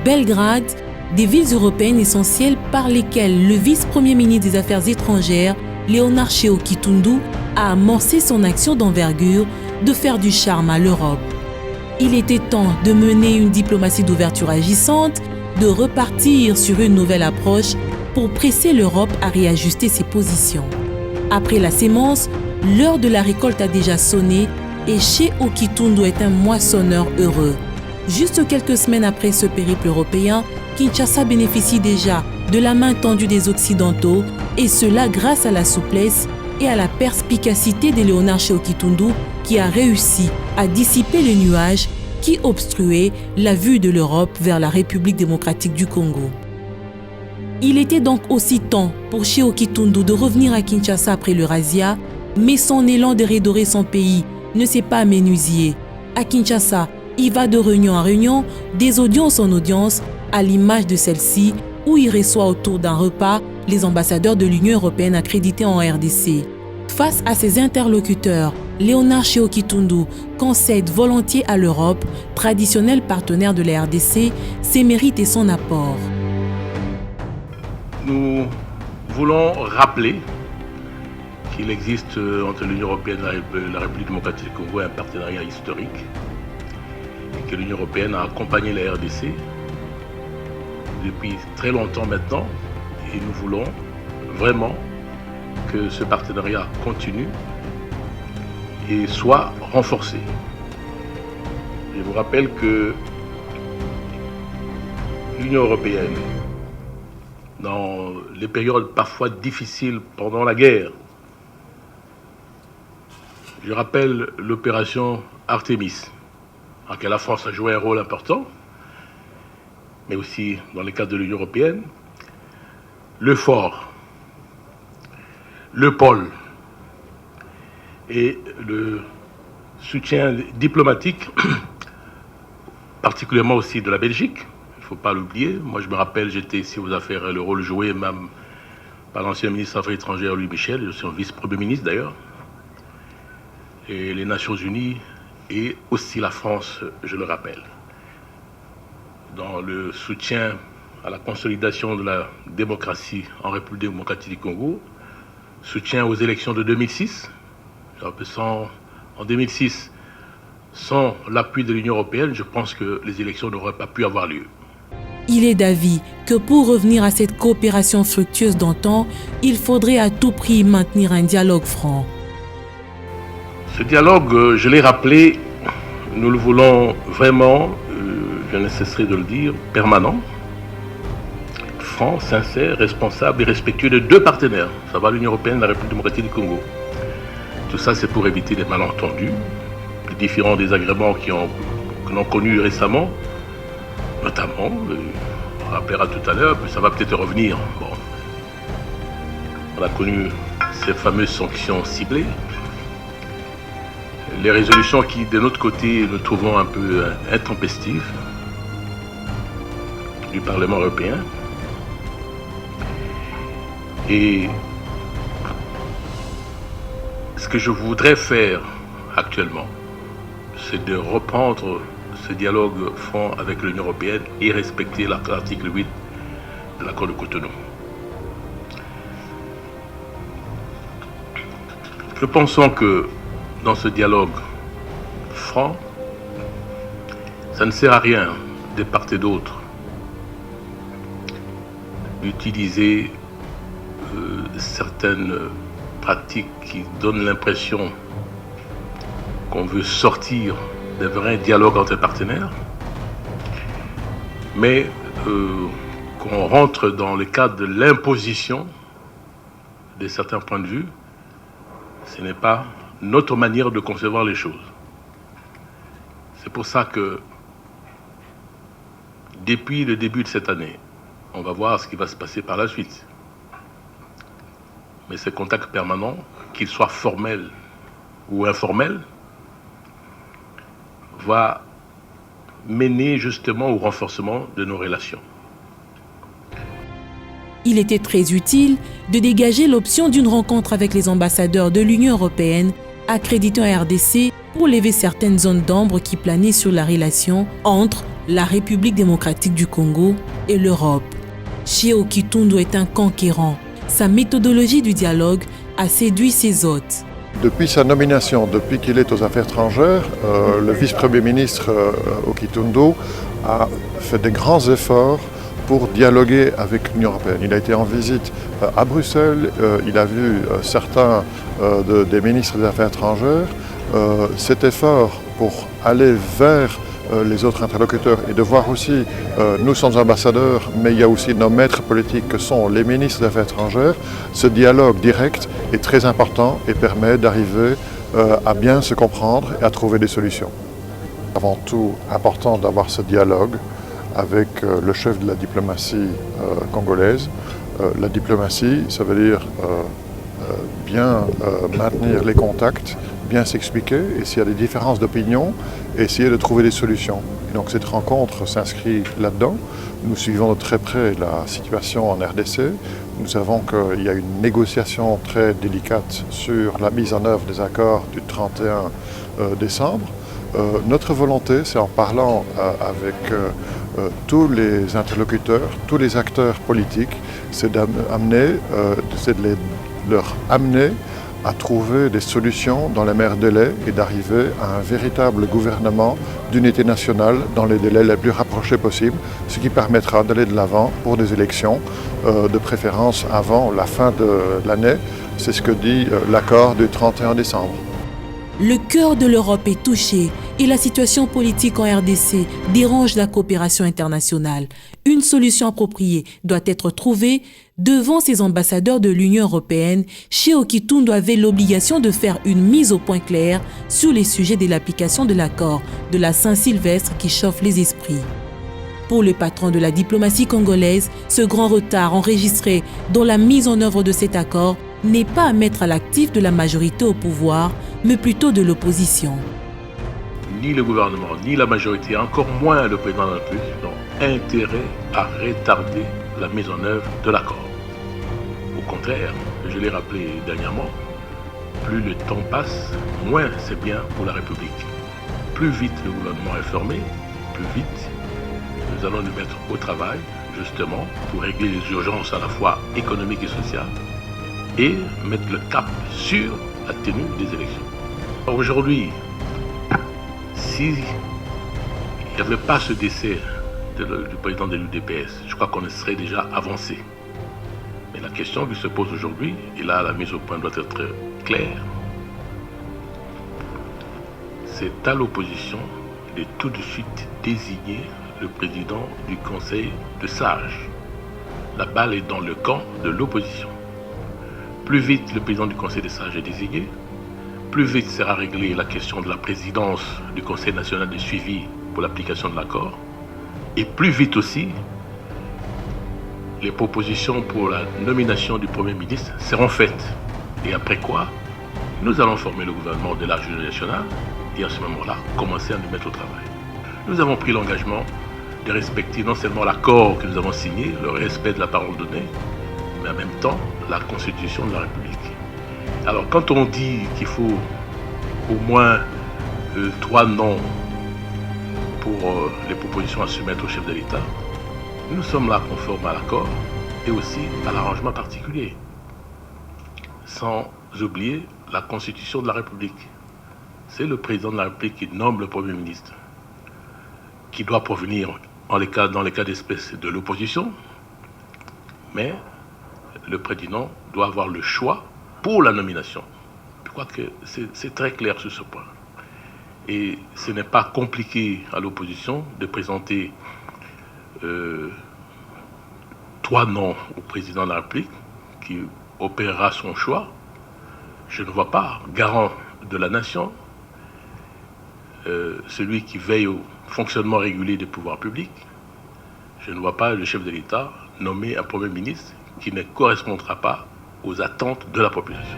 Belgrade, des villes européennes essentielles par lesquelles le vice-premier ministre des Affaires étrangères, Léonard Sheho-Kitundu, a amorcé son action d'envergure de faire du charme à l'Europe. Il était temps de mener une diplomatie d'ouverture agissante, de repartir sur une nouvelle approche pour presser l'Europe à réajuster ses positions. Après la sémence, l'heure de la récolte a déjà sonné et Sheho-Kitundu est un moissonneur heureux. Juste quelques semaines après ce périple européen, Kinshasa bénéficie déjà de la main tendue des Occidentaux, et cela grâce à la souplesse et à la perspicacité de Léonard Sheho-Kitundu qui a réussi à dissiper les nuages qui obstruaient la vue de l'Europe vers la République démocratique du Congo. Il était donc aussi temps pour Sheho-Kitundu de revenir à Kinshasa après le razzia, mais son élan de redorer son pays ne s'est pas amenuisé. À Kinshasa, il va de réunion à réunion, des audiences en audience, à l'image de celle-ci, où il reçoit autour d'un repas les ambassadeurs de l'Union européenne accrédités en RDC. Face à ses interlocuteurs, Léonard Sheho-Kitundu concède volontiers à l'Europe, traditionnel partenaire de la RDC, ses mérites et son apport. Nous voulons rappeler qu'il existe entre l'Union européenne et la République démocratique du Congo un partenariat historique et que l'Union européenne a accompagné la RDC depuis très longtemps maintenant, et nous voulons vraiment que ce partenariat continue et soit renforcé. Je vous rappelle que l'Union européenne, dans les périodes parfois difficiles pendant la guerre, je rappelle l'opération Artemis, en laquelle la France a joué un rôle important, mais aussi dans le cadre de l'Union européenne, le FOR, le pôle et le soutien diplomatique, particulièrement aussi de la Belgique, il ne faut pas l'oublier. Moi, je me rappelle, j'étais ici aux affaires, le rôle joué même par l'ancien ministre des Affaires étrangères, Louis Michel, je suis un vice-premier ministre d'ailleurs, et les Nations Unies et aussi la France, je le rappelle. Dans le soutien à la consolidation de la démocratie en République démocratique du Congo, soutien aux élections de 2006. En 2006, sans l'appui de l'Union européenne, je pense que les élections n'auraient pas pu avoir lieu. Il est d'avis que pour revenir à cette coopération fructueuse d'antan, il faudrait à tout prix maintenir un dialogue franc. Ce dialogue, je l'ai rappelé, nous le voulons vraiment, je ne cesserai de le dire, permanent, franc, sincère, responsable et respectueux de deux partenaires, ça va l'Union européenne et la République démocratique du Congo. Tout ça, c'est pour éviter les malentendus, les différents désagréments que l'on a connus récemment, notamment, on rappellera tout à l'heure, mais ça va peut-être revenir. Bon. On a connu ces fameuses sanctions ciblées, les résolutions qui, de notre côté, nous trouvons un peu intempestives du Parlement européen. Et ce que je voudrais faire actuellement, c'est de reprendre ce dialogue franc avec l'Union européenne et respecter l'article 8 de l'accord de Cotonou. Nous pensons que dans ce dialogue franc, ça ne sert à rien de part et d'autre d'utiliser certaines pratiques qui donnent l'impression qu'on veut sortir d'un vrai dialogue entre partenaires, mais qu'on rentre dans le cadre de l'imposition de certains points de vue. Ce n'est pas notre manière de concevoir les choses. C'est pour ça que depuis le début de cette année, on va voir ce qui va se passer par la suite. Mais ces contacts permanents, qu'ils soient formels ou informels, va mener justement au renforcement de nos relations. Il était très utile de dégager l'option d'une rencontre avec les ambassadeurs de l'Union européenne accrédités en RDC pour lever certaines zones d'ombre qui planaient sur la relation entre la République démocratique du Congo et l'Europe. Cheo Kitundu est un conquérant. Sa méthodologie du dialogue a séduit ses hôtes. Depuis sa nomination, depuis qu'il est aux Affaires étrangères, le vice-premier ministre Kitundu a fait de grands efforts pour dialoguer avec l'Union européenne. Il a été en visite à Bruxelles, il a vu certains des ministres des Affaires étrangères. Cet effort pour aller vers les autres interlocuteurs et de voir aussi, nous sommes ambassadeurs, mais il y a aussi nos maîtres politiques que sont les ministres des Affaires étrangères. Ce dialogue direct est très important et permet d'arriver à bien se comprendre et à trouver des solutions. Avant tout, important d'avoir ce dialogue avec le chef de la diplomatie congolaise. La diplomatie, ça veut dire bien maintenir les contacts, bien s'expliquer, et s'il y a des différences d'opinion, essayer de trouver des solutions. Et donc cette rencontre s'inscrit là-dedans. Nous suivons de très près la situation en RDC. Nous savons qu'il y a une négociation très délicate sur la mise en œuvre des accords du 31 décembre. Notre volonté, c'est en parlant avec tous les interlocuteurs, tous les acteurs politiques, c'est de leur amener à trouver des solutions dans les meilleurs délais et d'arriver à un véritable gouvernement d'unité nationale dans les délais les plus rapprochés possibles, ce qui permettra d'aller de l'avant pour des élections, de préférence avant la fin de l'année. C'est ce que dit l'accord du 31 décembre. Le cœur de l'Europe est touché et la situation politique en RDC dérange la coopération internationale. Une solution appropriée doit être trouvée. Devant ces ambassadeurs de l'Union européenne, Cheo Kitundu avait l'obligation de faire une mise au point claire sur les sujets de l'application de l'accord de la Saint-Sylvestre qui chauffe les esprits. Pour le patron de la diplomatie congolaise, ce grand retard enregistré dans la mise en œuvre de cet accord n'est pas à mettre à l'actif de la majorité au pouvoir, mais plutôt de l'opposition. Ni le gouvernement, ni la majorité, encore moins le président de la République, n'ont intérêt à retarder la mise en œuvre de l'accord. Au contraire, je l'ai rappelé dernièrement, plus le temps passe, moins c'est bien pour la République. Plus vite le gouvernement est formé, plus vite nous allons nous mettre au travail, justement, pour régler les urgences à la fois économiques et sociales et mettre le cap sur la tenue des élections. Aujourd'hui, s'il n'y avait pas ce décès du président de l'UDPS, je crois qu'on serait déjà avancé. Mais la question qui se pose aujourd'hui, et là la mise au point doit être claire, c'est à l'opposition de tout de suite désigner le président du Conseil de sages. La balle est dans le camp de l'opposition. Plus vite le président du Conseil des sages est désigné, plus vite sera réglée la question de la présidence du Conseil national de suivi pour l'application de l'accord, et plus vite aussi, les propositions pour la nomination du Premier ministre seront faites. Et après quoi, nous allons former le gouvernement de l'Union nationale et à ce moment-là, commencer à nous mettre au travail. Nous avons pris l'engagement de respecter non seulement l'accord que nous avons signé, le respect de la parole donnée, mais en même temps la Constitution de la République. Alors quand on dit qu'il faut au moins 3 noms pour les propositions à soumettre au chef de l'État, nous sommes là conformes à l'accord et aussi à l'arrangement particulier, sans oublier la Constitution de la République. C'est le président de la République qui nomme le Premier ministre, qui doit provenir dans les cas d'espèce de l'opposition, mais le président doit avoir le choix pour la nomination. Je crois que c'est très clair sur ce point. Et ce n'est pas compliqué à l'opposition de présenter 3 noms au président de la République qui opérera son choix. Je ne vois pas, garant de la nation, celui qui veille au fonctionnement régulier des pouvoirs publics. Je ne vois pas le chef de l'État nommer un Premier ministre qui ne correspondra pas aux attentes de la population.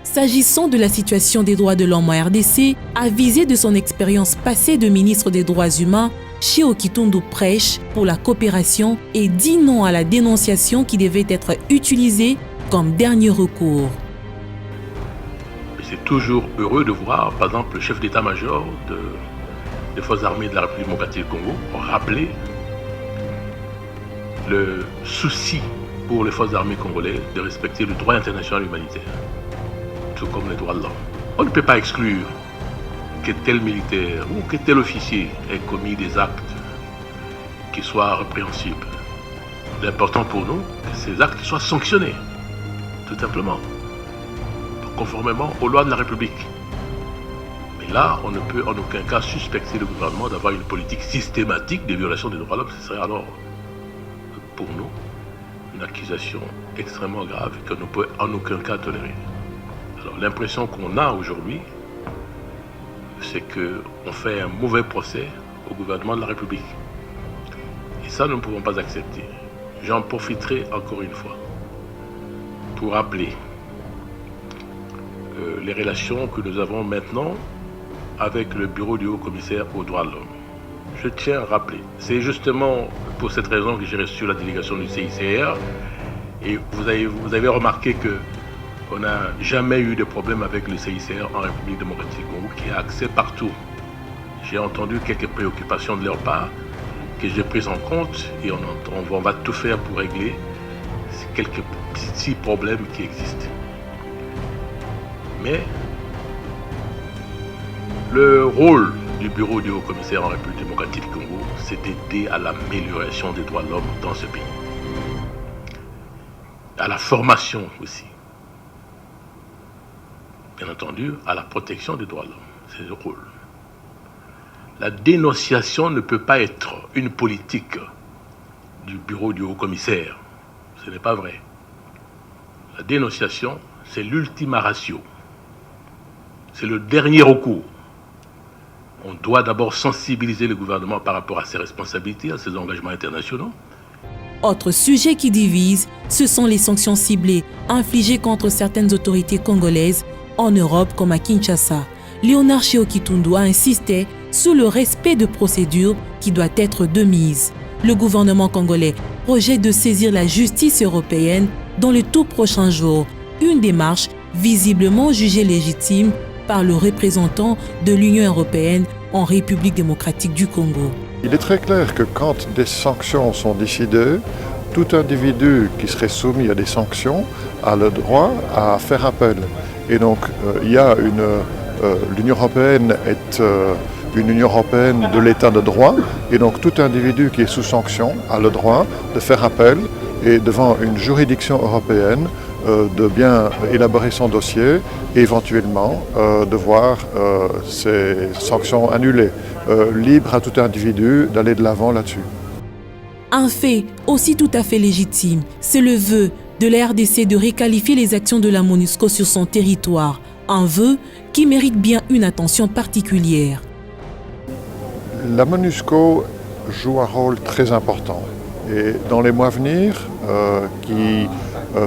S'agissant de la situation des droits de l'homme en RDC, avisé de son expérience passée de ministre des Droits humains, Cheo Kitundu prêche pour la coopération et dit non à la dénonciation qui devait être utilisée comme dernier recours. C'est toujours heureux de voir, par exemple, le chef d'état-major des forces armées de la République démocratique du Congo ont rappelé le souci pour les forces armées congolaises de respecter le droit international humanitaire, tout comme les droits de l'homme. On ne peut pas exclure que tel militaire ou que tel officier ait commis des actes qui soient répréhensibles. L'important pour nous, que ces actes soient sanctionnés, tout simplement, conformément aux lois de la République. Mais là, on ne peut en aucun cas suspecter le gouvernement d'avoir une politique systématique de violation des droits de l'homme. Ce serait alors, pour nous, une accusation extrêmement grave que nous ne pouvons en aucun cas tolérer. Alors l'impression qu'on a aujourd'hui, c'est qu'on fait un mauvais procès au gouvernement de la République. Et ça, nous ne pouvons pas accepter. J'en profiterai encore une fois pour rappeler les relations que nous avons maintenant avec le bureau du haut-commissaire aux droits de l'homme. Je tiens à rappeler, c'est justement pour cette raison que j'ai reçu la délégation du CICR et vous avez remarqué qu'on n'a jamais eu de problème avec le CICR en République démocratique du Congo qui a accès partout. J'ai entendu quelques préoccupations de leur part que j'ai prises en compte et on va tout faire pour régler quelques petits problèmes qui existent. Mais le rôle du bureau du haut-commissaire en République démocratique du Congo, c'est d'aider à l'amélioration des droits de l'homme dans ce pays. À la formation aussi. Bien entendu, à la protection des droits de l'homme. C'est le rôle. La dénonciation ne peut pas être une politique du bureau du haut-commissaire. Ce n'est pas vrai. La dénonciation, c'est l'ultima ratio. C'est le dernier recours. On doit d'abord sensibiliser le gouvernement par rapport à ses responsabilités, à ses engagements internationaux. Autre sujet qui divise, ce sont les sanctions ciblées infligées contre certaines autorités congolaises en Europe comme à Kinshasa. Léonard Tchéo-Kitundu a insisté sur le respect de procédures qui doit être de mise. Le gouvernement congolais projette de saisir la justice européenne dans les tout prochains jours, une démarche visiblement jugée légitime par le représentant de l'Union européenne en République démocratique du Congo. Il est très clair que quand des sanctions sont décidées, tout individu qui serait soumis à des sanctions a le droit à faire appel. Et donc, l'Union européenne est une Union européenne de l'état de droit, et donc tout individu qui est sous sanction a le droit de faire appel et devant une juridiction européenne de bien élaborer son dossier et éventuellement de voir ces sanctions annulées. Libre à tout individu d'aller de l'avant là-dessus. Un fait aussi tout à fait légitime, c'est le vœu de la RDC de requalifier les actions de la MONUSCO sur son territoire. Un vœu qui mérite bien une attention particulière. La MONUSCO joue un rôle très important. Et dans les mois à venir, qui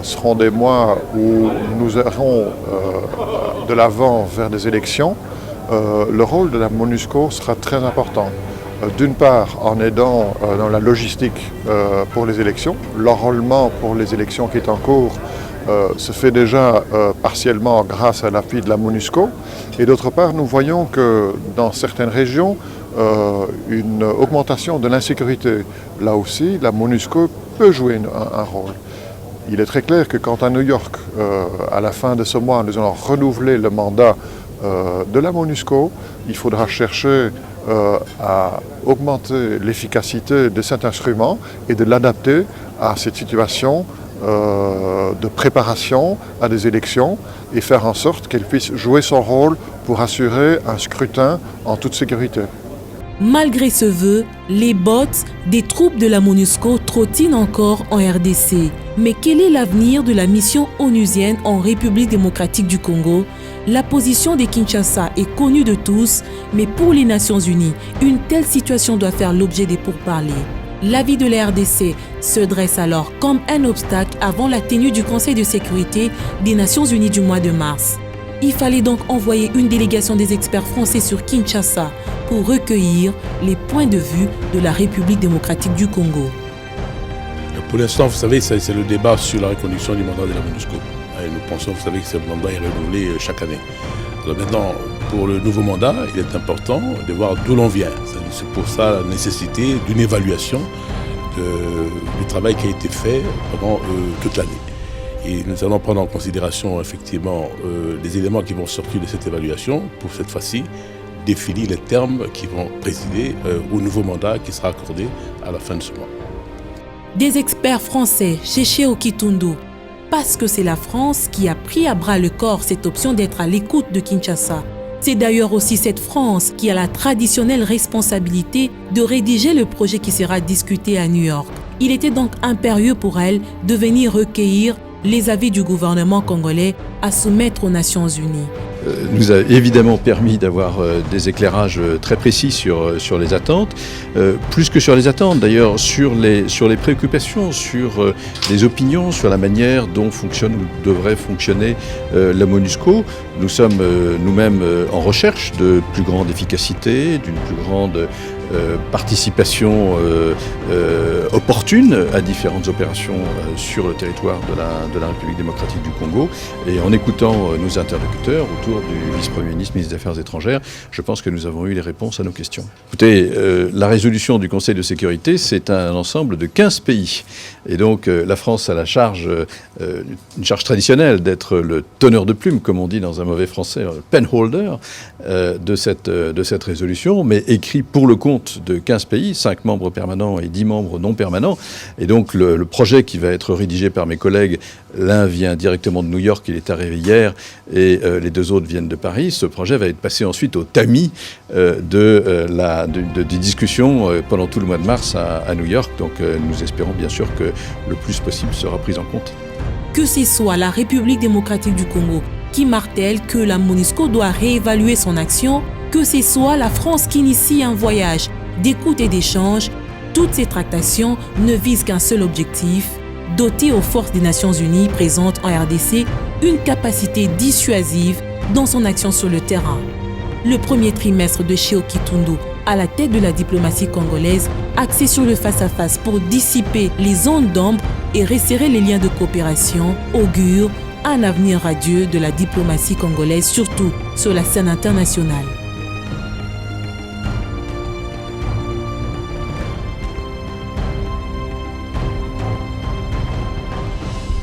seront des mois où nous irons de l'avant vers des élections, le rôle de la MONUSCO sera très important. D'une part, en aidant dans la logistique pour les élections. L'enrôlement pour les élections qui est en cours se fait déjà partiellement grâce à l'appui de la MONUSCO. Et d'autre part, nous voyons que dans certaines régions, une augmentation de l'insécurité. Là aussi, la MONUSCO peut jouer un rôle. Il est très clair que quand à New York, à la fin de ce mois, nous allons renouveler le mandat de la MONUSCO, il faudra chercher à augmenter l'efficacité de cet instrument et de l'adapter à cette situation de préparation à des élections et faire en sorte qu'elle puisse jouer son rôle pour assurer un scrutin en toute sécurité. Malgré ce vœu, les bottes des troupes de la MONUSCO trottinent encore en RDC. Mais quel est l'avenir de la mission onusienne en République démocratique du Congo? La position de Kinshasa est connue de tous, mais pour les Nations Unies, une telle situation doit faire l'objet des pourparlers. L'avis de la RDC se dresse alors comme un obstacle avant la tenue du Conseil de sécurité des Nations Unies du mois de mars. Il fallait donc envoyer une délégation des experts français sur Kinshasa pour recueillir les points de vue de la République démocratique du Congo. Pour l'instant, vous savez, c'est le débat sur la reconduction du mandat de la MONUSCO. Et nous pensons, vous savez, que ce mandat est renouvelé chaque année. Alors maintenant, pour le nouveau mandat, il est important de voir d'où l'on vient. C'est pour ça la nécessité d'une évaluation du travail qui a été fait pendant toute l'année. Et nous allons prendre en considération effectivement les éléments qui vont sortir de cette évaluation pour cette fois-ci définir les termes qui vont présider au nouveau mandat qui sera accordé à la fin de ce mois. Des experts français chez Cheo Kitundu, parce que c'est la France qui a pris à bras le corps cette option d'être à l'écoute de Kinshasa. C'est d'ailleurs aussi cette France qui a la traditionnelle responsabilité de rédiger le projet qui sera discuté à New York. Il était donc impérieux pour elle de venir recueillir les avis du gouvernement congolais à soumettre aux Nations Unies. Nous a évidemment permis d'avoir des éclairages très précis sur les attentes, plus que sur les attentes d'ailleurs, sur les préoccupations, sur les opinions, sur la manière dont fonctionne ou devrait fonctionner la MONUSCO. Nous sommes nous-mêmes en recherche de plus grande efficacité, d'une plus grande participation opportune à différentes opérations sur le territoire de la République démocratique du Congo. Et en écoutant nos interlocuteurs autour du vice-premier ministre des Affaires étrangères, je pense que nous avons eu les réponses à nos questions. Écoutez, la résolution du Conseil de sécurité, c'est un ensemble de 15 pays. Et donc la France a la charge, une charge traditionnelle d'être le teneur de plume, comme on dit dans un mauvais français, le penholder de cette résolution, mais écrit pour le compte de 15 pays, 5 membres permanents et 10 membres non permanents. Et donc le projet qui va être rédigé par mes collègues, l'un vient directement de New York, il est arrivé hier, et les 2 autres viennent de Paris. Ce projet va être passé ensuite au tamis des discussions pendant tout le mois de mars à New York. Donc nous espérons bien sûr que le plus possible sera pris en compte. Que ce soit la République démocratique du Congo qui martèle que la MONUSCO doit réévaluer son action, que ce soit la France qui initie un voyage d'écoute et d'échange, toutes ces tractations ne visent qu'un seul objectif, doter aux forces des Nations Unies présentes en RDC une capacité dissuasive dans son action sur le terrain. Le premier trimestre de Cheo Kitundu à la tête de la diplomatie congolaise, axé sur le face-à-face pour dissiper les ondes d'ombre et resserrer les liens de coopération, augure un avenir radieux de la diplomatie congolaise, surtout sur la scène internationale.